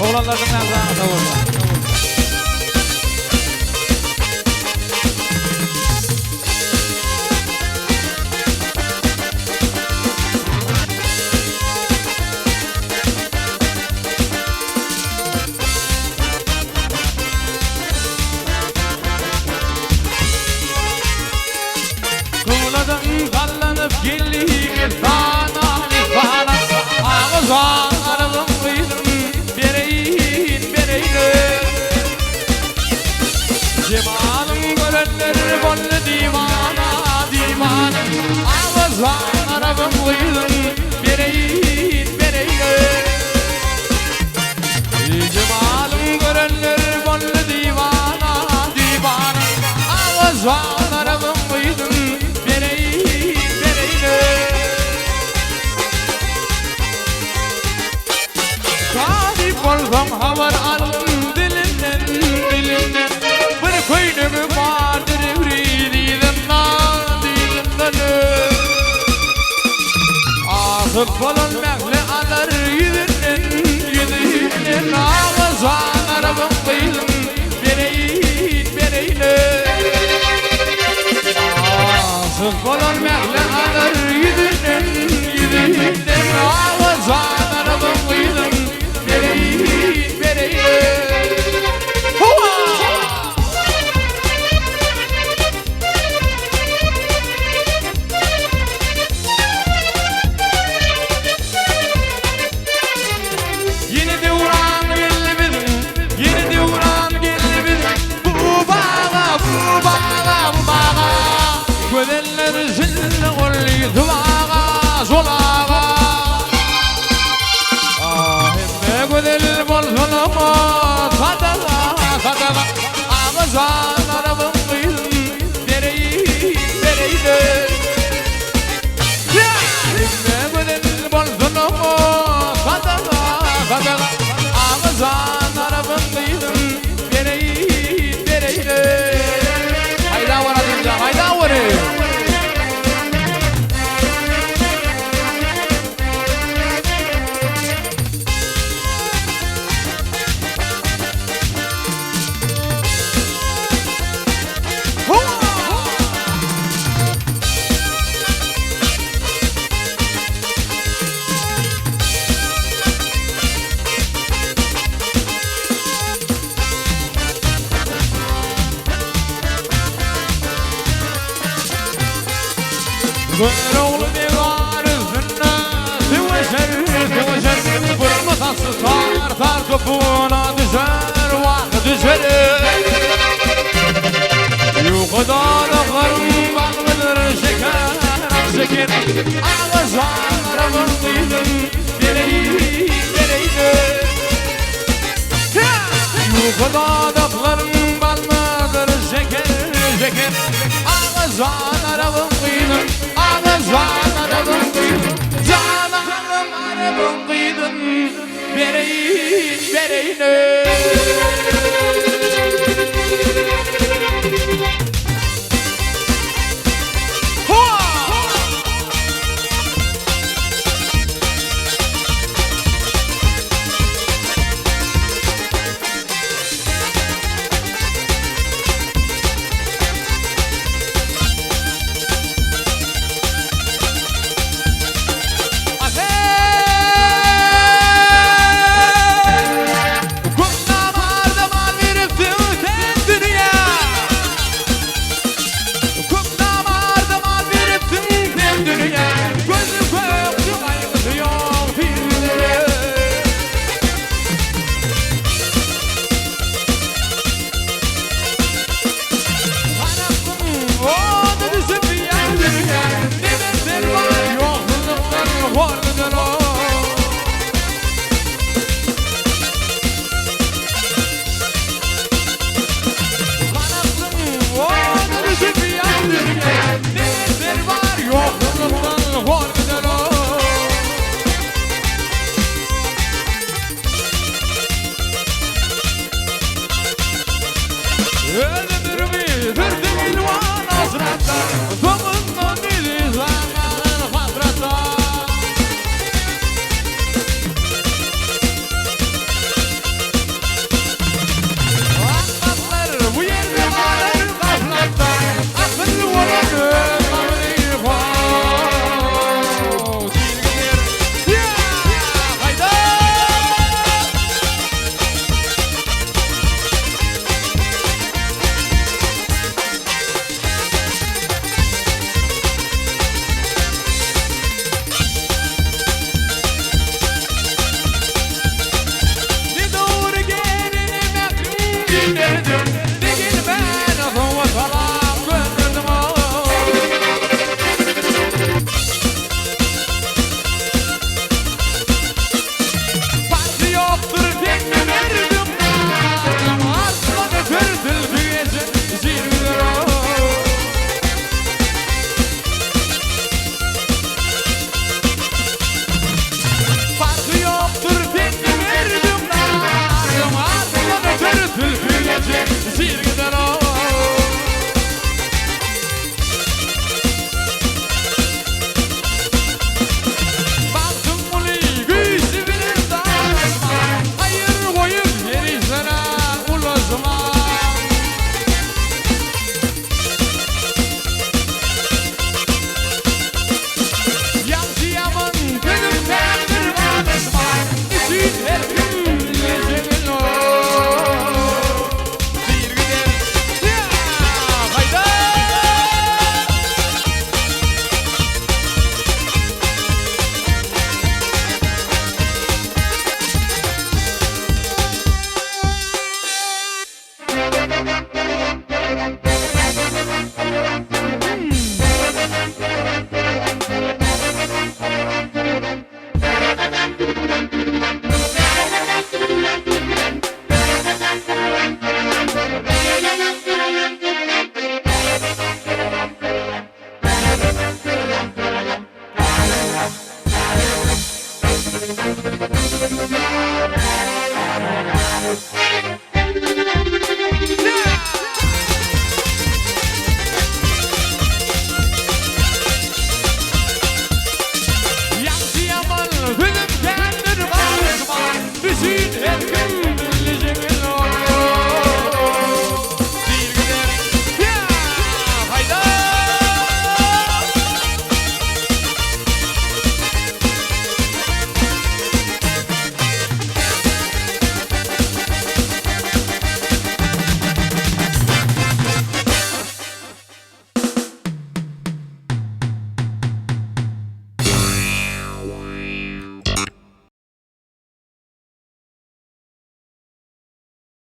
Oğlanlardan nazarına savurma. Kumladan kallanıp gelliğimi fanani fana ağızlarımın kıydım bereyin bereyim cemalım görenler bolle divana divana ağızlarımın kıydım bereyin bereyim cemalım görenler bolle divana divana ağızlarımın kıydım Kolum havar alım dilinden dilinden bir koynum vardır evrididen nadilinden Asıl kolun mehli alır yüzünden yüzünden ağızan arabın kıydım bereyin bereyin Asıl kolun mehli alır yüzünden yüzünden ağızan arabın kıydım Bereyin, bereyin Hova! Yeni devran geldi bizim Yeni devran geldi bizim Bu bağa, bu bağa, bu bağa Gödenler zilli kolluydu bağa, zolağa Gödel bolsunuma sadaka sadaka ağızan arabın kıydım bereyin bereyin Gödel bolsunuma sadaka sadaka ağızan arabın kıydım bereyin bereyin Hayda var adınca hayda var Gönül oğlu divar üstüne Divaşer Burma tatsı tar topuğuna düşer Vah düşer Yukarıda dağlarım bakmıdır şeker Ağızan arabın kıydım bereyin bereyin Yukarıda dağlarım bakmıdır şeker Ağızan arabın kıydım Ağızan arabın kıydım Cananım arabın kıydım Bereyin bereyin Kumda vardım Öldürmü Türk'ün ilvan hasratla Topundan dili zamanın fatratla Akbatlar bu yerde varır gaflatta Akıllı olanı kavli fal Silgidir Ya hayda Ne doğru gelini meklum dindirdim Digil ben atıma salam gönderdim Farkı yoktur tekme verdim Aslanı pürtül büyüyece zirvidir Farkı yoktur tekme verdim Aslanı pürtül büyüyece zirvidir Baktım bunu güçlü bilir daima Hayır koyup yerisine ulaşma Yansıyamın gönülden bir bağışma İçin her gün lezzetin o Bir gider ya hayda